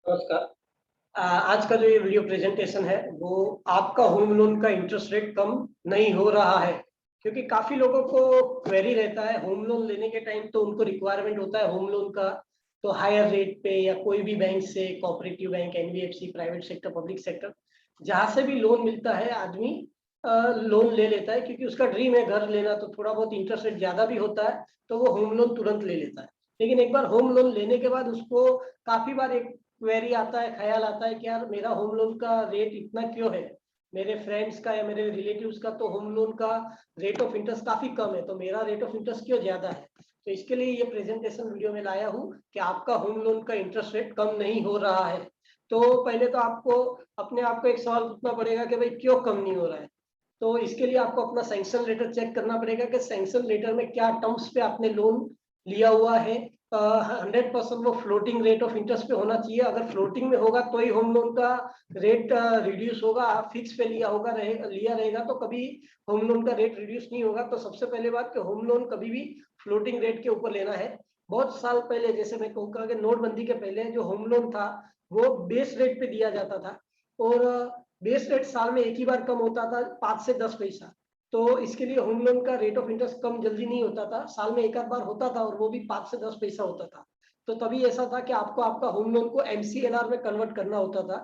नमस्कार। आज का जो ये वीडियो प्रेजेंटेशन है वो आपका होम लोन का इंटरेस्ट रेट कम नहीं हो रहा है, क्योंकि काफी लोगों को क्वेरी रहता है होम लोन लेने के टाइम। तो उनको रिक्वायरमेंट होता है होम लोन का, तो हायर रेट पे या कोई भी बैंक से, cooperative bank, NBFC, private sector, public sector, जहां से भी लोन मिलता है आदमी लोन ले लेता है, क्योंकि उसका ड्रीम है घर लेना। तो थोड़ा बहुत इंटरेस्ट रेट ज्यादा भी होता है तो वो होम लोन तुरंत ले लेता है। लेकिन एक बार होम लोन लेने के बाद उसको काफी बार एक क्वेरी आता है, ख्याल आता है कि यार मेरा होम लोन का रेट इतना क्यों है, मेरे फ्रेंड्स का या मेरे रिलेटिव्स का तो होम लोन का रेट ऑफ इंटरेस्ट काफी कम है, तो मेरा रेट ऑफ इंटरेस्ट क्यों ज्यादा है। तो इसके लिए ये प्रेजेंटेशन वीडियो में लाया हूँ कि आपका होम लोन का इंटरेस्ट रेट कम नहीं हो रहा है। तो पहले तो आपको अपने आप को एक सवाल पूछना पड़ेगा कि भाई क्यों कम नहीं हो रहा है। तो इसके लिए आपको अपना सैंक्शन लेटर चेक करना पड़ेगा कि सैंक्शन लेटर में क्या टर्म्स पे आपने लोन लिया हुआ है। 100% वो फ्लोटिंग रेट ऑफ इंटरेस्ट पे होना चाहिए। अगर फ्लोटिंग में होगा तो ही होम लोन का रेट रिड्यूस होगा। आप फिक्स पे लिया रहेगा तो कभी होम लोन का रेट रिड्यूस नहीं होगा। तो सबसे पहले बात कि होम लोन कभी भी फ्लोटिंग रेट के ऊपर लेना है। बहुत साल पहले, जैसे मैं कहूँगा कि नोटबंदी के पहले जो होम लोन था वो बेस रेट पे दिया जाता था, और बेस रेट साल में एक ही बार कम होता था, 5 से 10 पैसा। तो इसके लिए होम लोन का रेट ऑफ इंटरेस्ट कम जल्दी नहीं होता था, साल में एक आध बार होता था, और वो भी 5 से 10 पैसा होता था। तो तभी ऐसा था कि आपको आपका होम लोन को एमसीएलआर में कन्वर्ट करना होता था,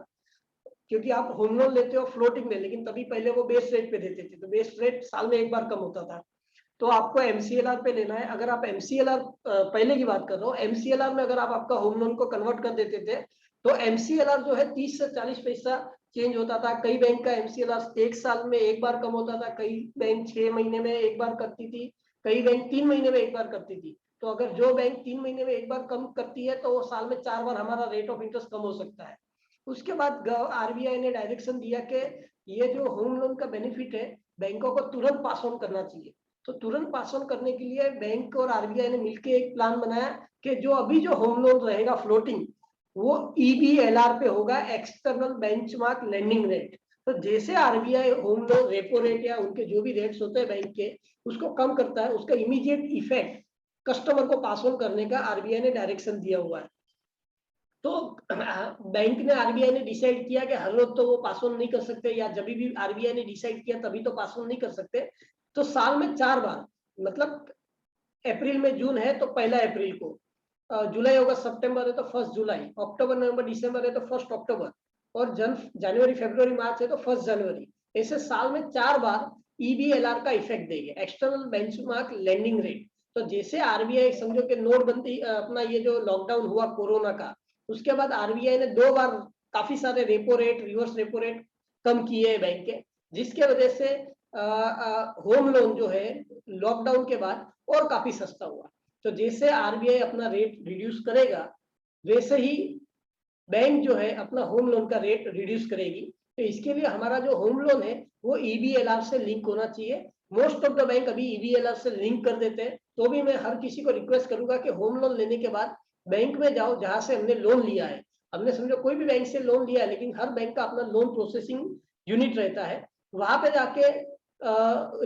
क्योंकि आप होम लोन लेते हो फ्लोटिंग में, लेकिन तभी पहले वो बेस रेट पे देते थे, तो बेस रेट साल में एक बार कम होता था। तो आपको एमसीएलआर पे लेना है। अगर आप एमसीएलआर, पहले की बात कर रहा हूँ, एमसीएलआर में अगर आप आपका होम लोन को कन्वर्ट कर देते थे तो एमसीएलआर जो है 30 से 40 पैसा चेंज होता था। कई बैंक का एमसीएलआर एक साल में एक बार कम होता था, कई बैंक 6 महीने में एक बार करती थी, कई बैंक 3 महीने में एक बार करती थी। तो अगर जो बैंक 3 महीने में एक बार कम करती है तो वो साल में 4 बार हमारा रेट ऑफ इंटरेस्ट कम हो सकता है। उसके बाद आरबीआई ने डायरेक्शन दिया कि ये जो होम लोन का बेनिफिट है बैंकों को तुरंत पास ऑन करना चाहिए। तो तुरंत पास ऑन करने के लिए बैंक और आरबीआई ने मिलकर एक प्लान बनाया कि जो अभी जो होम लोन रहेगा फ्लोटिंग, वो ईबीएलआर पे होगा, एक्सटर्नल बेंचमार्क लेंडिंग रेट। तो जैसे RBI home loan repo rate या उनके जो भी रेट्स होते हैं बैंक के, उसको कम करता है, उसका इमीडिएट इफेक्ट कस्टमर को पास ऑन करने का आरबीआई ने डायरेक्शन दिया हुआ है। तो बैंक ने, आरबीआई ने डिसाइड किया कि हर रोज तो वो पास ऑन नहीं कर सकते, या जब भी आरबीआई ने डिसाइड किया तभी तो पास ऑन नहीं कर सकते। तो साल में 4 बार, मतलब अप्रैल में जून है तो 1 अप्रैल को, जुलाई अगस्त सितंबर है तो 1 जुलाई, अक्टूबर नवंबर दिसंबर है तो 1 अक्टूबर, और जनवरी फरवरी मार्च है तो 1 जनवरी। ऐसे साल में 4 बार ईबीएलआर का इफेक्ट देंगे, एक्सटर्नल बेंचमार्क लेंडिंग रेट। तो जैसे आरबीआई, समझो कि नोटबंदी, अपना ये जो लॉकडाउन हुआ कोरोना का, उसके बाद आरबीआई ने 2 बार काफी सारे repo rate, reverse repo rate कम किए हैं बैंक के, जिसके वजह से होम लोन जो है लॉकडाउन के बाद और काफी सस्ता हुआ। तो जैसे आरबीआई अपना रेट रिड्यूस करेगा, वैसे ही बैंक जो है अपना होम लोन का रेट रिड्यूस करेगी। तो इसके लिए हमारा जो होम लोन है वो ईबीएलआर से लिंक होना चाहिए। मोस्ट ऑफ द बैंक अभी ईबीएलआर से लिंक कर देते हैं। तो भी मैं हर किसी को रिक्वेस्ट करूंगा कि होम लोन लेने के बाद बैंक में जाओ जहां से हमने लोन लिया है। हमने समझो कोई भी बैंक से लोन लिया है, लेकिन हर बैंक का अपना लोन प्रोसेसिंग यूनिट रहता है। वहां पे जाके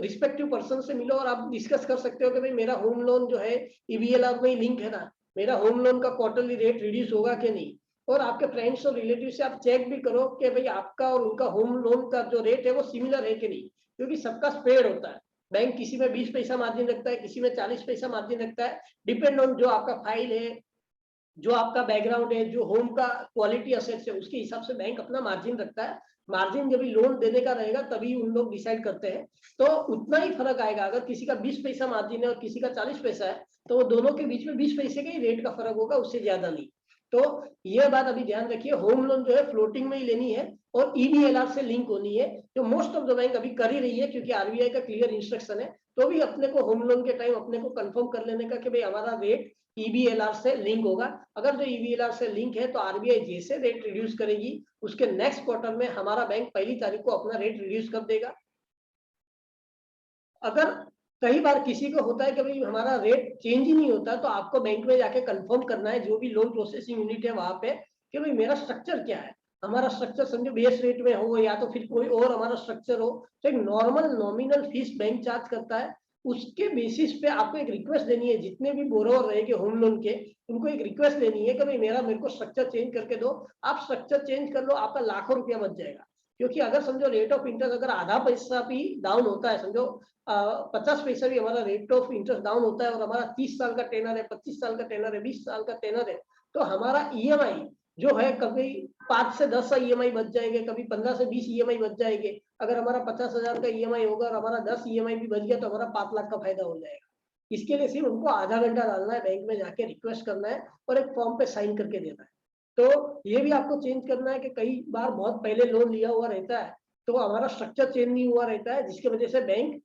रिस्पेक्टिव पर्सन से मिलो और आप डिस्कस कर सकते हो कि भाई मेरा होम लोन जो है ईबीएलआर में ही लिंक है ना, मेरा होम लोन का क्वार्टरली रेट रिड्यूस होगा कि नहीं। और आपके फ्रेंड्स और रिलेटिव से आप चेक भी करो कि भाई आपका और उनका होम लोन का जो रेट है वो सिमिलर है कि नहीं, क्योंकि सबका स्प्रेड होता है। बैंक किसी में 20 पैसा मार्जिन रखता है, किसी में 40 पैसा मार्जिन रखता है, डिपेंड ऑन जो आपका फाइल है, जो आपका बैकग्राउंड है, जो होम का क्वालिटी असेट्स है, उसके हिसाब से बैंक अपना मार्जिन रखता है। मार्जिन जब भी लोन देने का रहेगा तभी उन लोग डिसाइड करते हैं। तो उतना ही फर्क आएगा। अगर किसी का 20 पैसा मार्जिन है और किसी का 40 पैसा है, तो वो दोनों के बीच में 20 पैसे का ही रेट का फर्क होगा, उससे ज्यादा नहीं। तो ये बात अभी ध्यान रखिए, होम लोन जो है फ्लोटिंग में ही लेनी है और ईबीएलआर से लिंक होनी है, जो मोस्ट ऑफ द बैंक अभी कर ही रही है, क्योंकि आरबीआई का क्लियर इंस्ट्रक्शन है। तो भी अपने को होम लोन के टाइम अपने को कंफर्म कर लेने का कि भाई हमारा रेट ईबीएलआर से लिंक होगा। अगर जो ईबीएलआर से लिंक है तो आरबीआई जैसे रेट रिड्यूस करेगी, उसके नेक्स्ट क्वार्टर में हमारा बैंक पहली तारीख को अपना रेट रिड्यूस कर देगा। अगर कई बार किसी को होता है कि भाई हमारा रेट चेंज ही नहीं होता, तो आपको बैंक में जाके कंफर्म करना है, जो भी लोन प्रोसेसिंग यूनिट है वहां पे, कि भाई मेरा स्ट्रक्चर क्या है। हमारा स्ट्रक्चर समझो बेस रेट में हो या तो फिर कोई और हमारा स्ट्रक्चर हो। तो एक normal nominal fees bank charge करता है, उसके बेसिस पे आपको एक रिक्वेस्ट देनी है, जितने भी बोरोवर रहेंगे होम लोन के, उनको एक रिक्वेस्ट देनी है कि भाई मेरे को स्ट्रक्चर चेंज करके दो। आप स्ट्रक्चर चेंज कर लो, आपका लाखों रुपया बच जाएगा। क्योंकि अगर समझो रेट ऑफ इंटरेस्ट अगर आधा पैसा भी डाउन होता है, समझो 50 पैसा भी हमारा रेट ऑफ इंटरेस्ट डाउन होता है, और हमारा 30 साल का टेनर है, 25 साल का टेनर है, 20 साल का टेनर है, तो हमारा ईएमआई जो है कभी 5 से 10 ईएमआई बच जाएंगे, कभी 15 से 20 ईएमआई बच जाएंगे। अगर हमारा 50,000 का ईएमआई होगा और हमारा 10 ईएमआई भी बच गया तो हमारा 5 लाख का फायदा हो जाएगा। इसके लिए सिर्फ उनको आधा घंटा डालना है, बैंक में जाके रिक्वेस्ट करना है और एक फॉर्म पे साइन करके देना है। तो ये भी आपको चेंज करना है कि कई बार बहुत पहले लोन लिया हुआ रहता है तो हमारा स्ट्रक्चर चेंज नहीं हुआ रहता है, जिसकी वजह से बैंक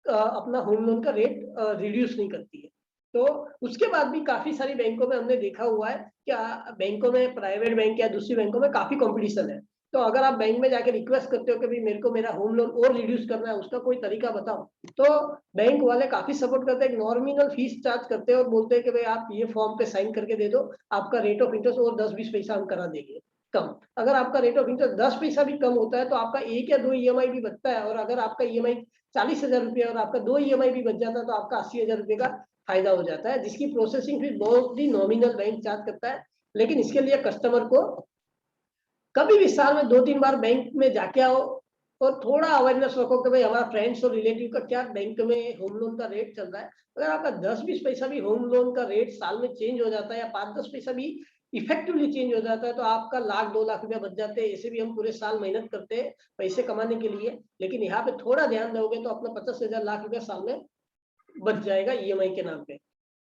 अपना होम लोन का रेट रिड्यूस नहीं करती है। तो उसके बाद भी काफी सारी बैंकों में हमने देखा हुआ है कि बैंकों में, प्राइवेट बैंक या दूसरी बैंकों में काफी कंपटीशन है। तो अगर आप बैंक में जाके रिक्वेस्ट करते हो कि भाई मेरे को मेरा होम लोन और रिड्यूस करना है, उसका कोई तरीका बताओ, तो बैंक वाले काफी सपोर्ट करते हैं, एक नॉमिनल फीस चार्ज करते हैं और बोलते हैं कि भाई आप ये फॉर्म पे साइन करके दे दो, आपका रेट ऑफ इंटरेस्ट और 10-20 पैसा हम करा देंगे कम। अगर आपका रेट ऑफ इंटरेस्ट 10 पैसा भी कम होता है तो आपका 1 या 2 ईएमआई भी बचता है, और अगर आपका ईएमआई 40,000 रुपया और आपका 2 ईएमआई भी बच जाता है तो आपका 80,000 रुपये का फायदा हो जाता है, जिसकी प्रोसेसिंग फीस बहुत ही नॉमिनल बैंक चार्ज करता है। लेकिन इसके लिए कस्टमर को कभी भी साल में 2-3 बार बैंक में जाके आओ और थोड़ा अवेयरनेस रखो कि भाई हमारा फ्रेंड्स और रिलेटिव का क्या बैंक में होम लोन का रेट चल रहा है। अगर आपका 10-20 पैसा भी होम लोन का रेट साल में चेंज हो जाता है या 5-10 पैसा भी इफेक्टिवली चेंज हो जाता है तो आपका 1,00,000-2,00,000 रुपया बच जाते हैं। ऐसे भी हम पूरे साल मेहनत करते हैं पैसे कमाने के लिए, लेकिन यहाँ पे थोड़ा ध्यान दोगे तो अपना 50,000 लाख रुपया साल में बच जाएगा ईएमआई के नाम पे।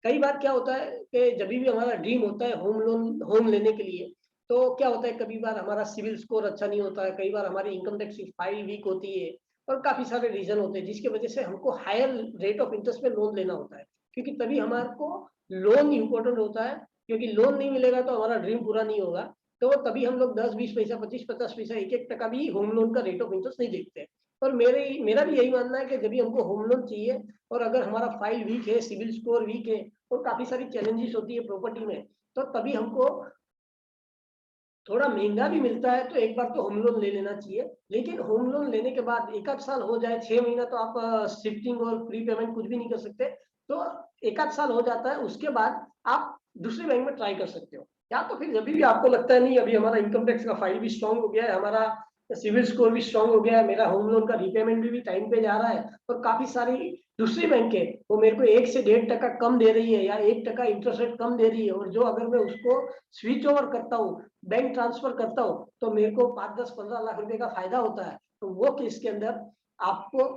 कई बार क्या होता है कि जब भी हमारा ड्रीम होता है होम लोन होम लेने के लिए, तो क्या होता है कभी बार हमारा सिविल स्कोर अच्छा नहीं होता है, कई बार हमारी इनकम टैक्स की फाइल वीक होती है, और काफी सारे रीजन होते हैं जिसकी वजह से हमको हायर रेट ऑफ इंटरेस्ट में लोन लेना होता है। क्योंकि तभी हमारे को लोन इम्पोर्टेंट होता है, क्योंकि लोन नहीं मिलेगा तो हमारा ड्रीम पूरा नहीं होगा। तो तभी हम लोग 10-20 पैसा, 25-50 पैसा, 1-1 टका भी होम लोन का रेट ऑफ इंटरेस्ट नहीं देखते। और मेरा भी यही मानना है कि जब भी हमको होम लोन चाहिए और अगर हमारा फाइल वीक है, सिविल स्कोर वीक है और काफी सारी चैलेंजेस होती है प्रॉपर्टी में, तो तभी हमको थोड़ा महंगा भी मिलता है तो एक बार तो होम लोन ले लेना चाहिए। लेकिन होम लोन लेने के बाद 1 आध साल हो जाए, 6 महीना तो आप शिफ्टिंग और प्री पेमेंट कुछ भी नहीं कर सकते, तो 1 आध साल हो जाता है, उसके बाद आप दूसरे बैंक में ट्राई कर सकते हो। या तो फिर जब भी आपको लगता है नहीं अभी हमारा इनकम टैक्स का फाइल भी स्ट्रांग हो गया है, हमारा सिविल स्कोर भी स्ट्रांग हो गया है, मेरा होम लोन का रीपेमेंट भी टाइम पे जा रहा है, और काफी सारी दूसरी बैंक है वो मेरे को 1 से 1.5 टका कम दे रही है या 1 टका इंटरेस्ट रेट कम दे रही है, और जो अगर मैं उसको स्विच ओवर करता हूँ, बैंक ट्रांसफर करता हूँ, तो मेरे को 5-10-15 लाख रुपए का फायदा होता है। तो वो केस के अंदर आपको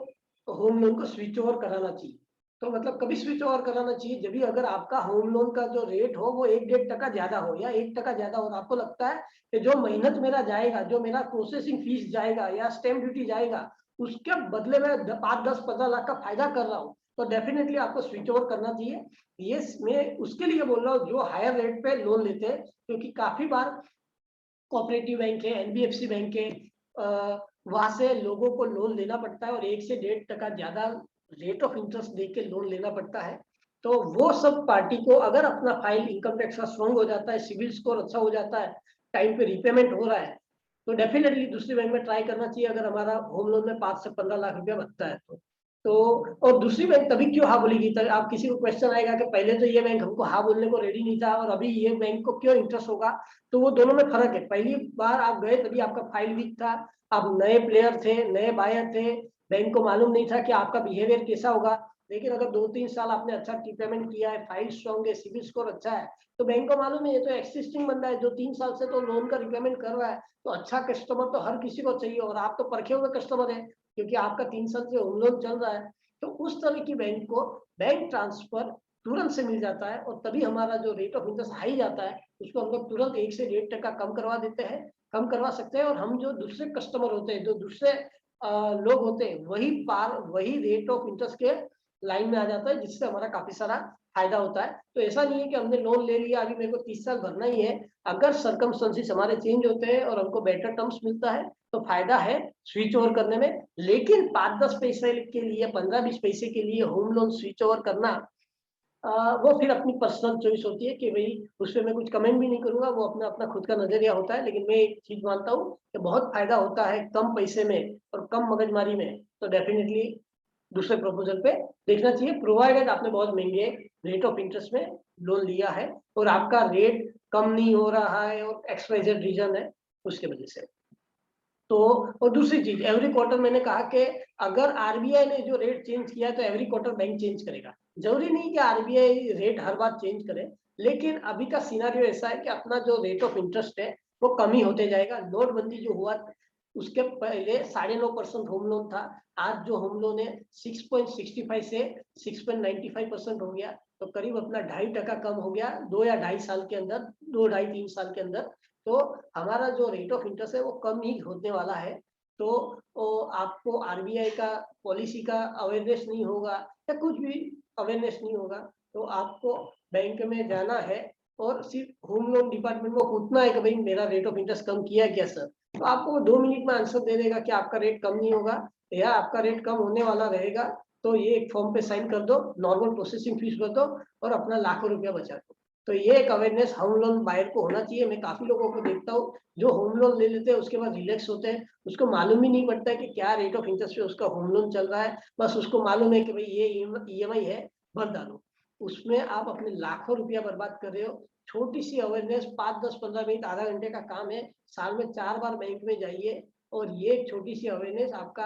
होम लोन को स्विच ओवर कराना चाहिए। तो मतलब कभी स्विच ओवर कराना चाहिए जब भी अगर आपका होम लोन का जो रेट हो वो 1-1.5 टका ज्यादा हो या 1 टका ज्यादा हो, आपको लगता है कि जो मेहनत मेरा जाएगा, जो मेरा प्रोसेसिंग फीस जाएगा या स्टैम्प ड्यूटी जाएगा, उसके बदले में 5-10-15 लाख का फायदा कर रहा हूँ, तो डेफिनेटली आपको स्विच ओवर करना चाहिए। ये मैं उसके लिए बोल रहा हूँ जो हायर रेट पे लोन लेते हैं, क्योंकि काफी बार कोऑपरेटिव बैंक है, एनबीएफसी बैंक है, वहां से लोगों को लोन लेना पड़ता है और 1 से 1.5 टका ज्यादा रेट ऑफ इंटरेस्ट दे के लोन लेना पड़ता है। तो वो सब पार्टी को अगर अपना फाइल इनकम टैक्स का स्ट्रॉन्ग हो जाता है, सिविल स्कोर अच्छा हो जाता है, टाइम पे रिपेमेंट हो रहा है, तो डेफिनेटली दूसरी बैंक में ट्राई करना चाहिए अगर हमारा होम लोन में 5 से 15 लाख रुपया बनता है तो। और दूसरी बैंक तभी क्यों हाँ बोलेगी, तो आप किसी को क्वेश्चन आएगा कि पहले तो ये बैंक हमको हाँ बोलने को रेडी नहीं था और अभी ये बैंक को क्यों इंटरेस्ट होगा, तो वो दोनों में फर्क है। पहली बार आप गए तभी आपका फाइल वीक था, आप नए प्लेयर थे, नए बायर थे, बैंक को मालूम नहीं था कि आपका बिहेवियर कैसा होगा। लेकिन अगर 2-3 साल आपने अच्छा रीपेमेंट किया है, फाइल स्ट्रॉन्ग है, सिविल स्कोर अच्छा है, तो बैंक को मालूम है ये तो एक्सिस्टिंग बंदा है जो 3 साल से तो लोन का रिपेमेंट कर रहा है, तो अच्छा कस्टमर तो हर किसी को चाहिए, और आप तो परखे हुए कस्टमर है क्योंकि आपका 3 साल से होम लोन चल रहा है। तो उस तरह की बैंक को बैंक ट्रांसफर तुरंत से मिल जाता है, और तभी हमारा जो रेट ऑफ इंटरेस्ट हाई जाता है उसको हम लोग तुरंत 1 से 1.5 टका कम करवा देते हैं, कम करवा सकते हैं। और हम जो दूसरे कस्टमर होते हैं, जो दूसरे लोग होते हैं, वही रेट ऑफ इंटरेस्ट के लाइन में आ जाता है, जिससे हमारा काफी सारा फायदा होता है। तो ऐसा नहीं है कि हमने लोन ले लिया अभी मेरे को 30 साल भरना ही है, अगर सर्कमस्टेंसेस हमारे चेंज होते हैं और हमको बेटर टर्म्स मिलता है तो फायदा है स्विच ओवर करने में। लेकिन 5-10 पैसे के लिए, 15-20 पैसे के लिए होम लोन स्विच ओवर करना, वो फिर अपनी पर्सनल चॉइस होती है कि भाई उस पर मैं कुछ कमेंट भी नहीं करूंगा, वो अपना अपना खुद का नजरिया होता है। लेकिन मैं एक चीज मानता हूँ कि बहुत फायदा होता है कम पैसे में और कम मगजमारी में, तो डेफिनेटली दूसरे प्रपोजल पे देखना चाहिए, प्रोवाइडेड आपने बहुत महंगे रेट ऑफ इंटरेस्ट में लोन लिया है और आपका रेट कम नहीं हो रहा है और XYZ रीजन है उसके वजह से। तो और दूसरी चीज, एवरी क्वार्टर मैंने कहा कि अगर आरबीआई ने जो रेट चेंज किया तो एवरी क्वार्टर बैंक चेंज करेगा। जरूरी नहीं कि आरबीआई रेट हर बार चेंज करे, लेकिन अभी का सिनारियो ऐसा है कि अपना जो रेट ऑफ इंटरेस्ट है वो कम ही होते जाएगा। नोटबंदी जो हुआ उसके पहले 9.5% होम लोन था, आज जो होम लोन है 6.65 से 6.95% हो गया, तो करीब अपना 2.5% कम हो गया 2 या 2.5 साल के अंदर, 2 ढाई 3 साल के अंदर। तो हमारा जो रेट ऑफ इंटरेस्ट है वो कम ही होने वाला है। तो आपको आरबीआई का पॉलिसी का अवेयरनेस नहीं होगा या कुछ भी अवेयरनेस नहीं होगा, तो आपको बैंक में जाना है और सिर्फ होम लोन डिपार्टमेंट को पूछना है कि भाई मेरा रेट ऑफ इंटरेस्ट कम किया क्या सर, तो आपको वो 2 मिनट में आंसर दे देगा कि आपका रेट कम नहीं होगा या आपका रेट कम होने वाला रहेगा। तो ये एक फॉर्म पे साइन कर दो, नॉर्मल प्रोसेसिंग फीस भर दो और अपना लाखों रुपया बचा दो। तो ये एक अवेयरनेस होम लोन बायर को होना चाहिए। मैं काफी लोगों को देखता हूँ जो होम लोन ले लेते हैं उसके बाद रिलैक्स होते हैं, उसको मालूम ही नहीं पड़ता है कि क्या रेट ऑफ इंटरेस्ट पे उसका होम लोन चल रहा है। बस उसको मालूम है कि भाई ये ईएमआई है, भर डालो। उसमें आप अपने लाखों रुपया बर्बाद कर रहे हो। छोटी सी अवेयरनेस 5, 10, 15 मिनट, आधा घंटे का काम है। साल में 4 बार बैंक में जाइए और ये छोटी सी अवेयरनेस आपका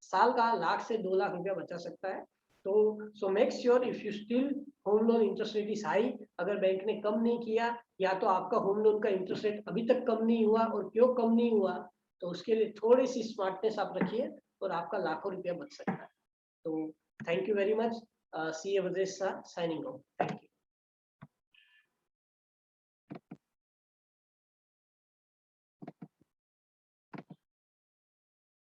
साल का 1 लाख से 2 लाख रुपया बचा सकता है। तो so make sure if you still home loan interest rate is high, अगर बैंक ने कम नहीं किया या तो आपका होम लोन का इंटरेस्ट रेट अभी तक कम नहीं हुआ, और क्यों कम नहीं हुआ तो उसके लिए थोड़ी सी स्मार्टनेस आप रखिए और आपका लाखों रुपया बच सकता है। तो thank you very much. CA Vadesh Shah signing off. Thank you.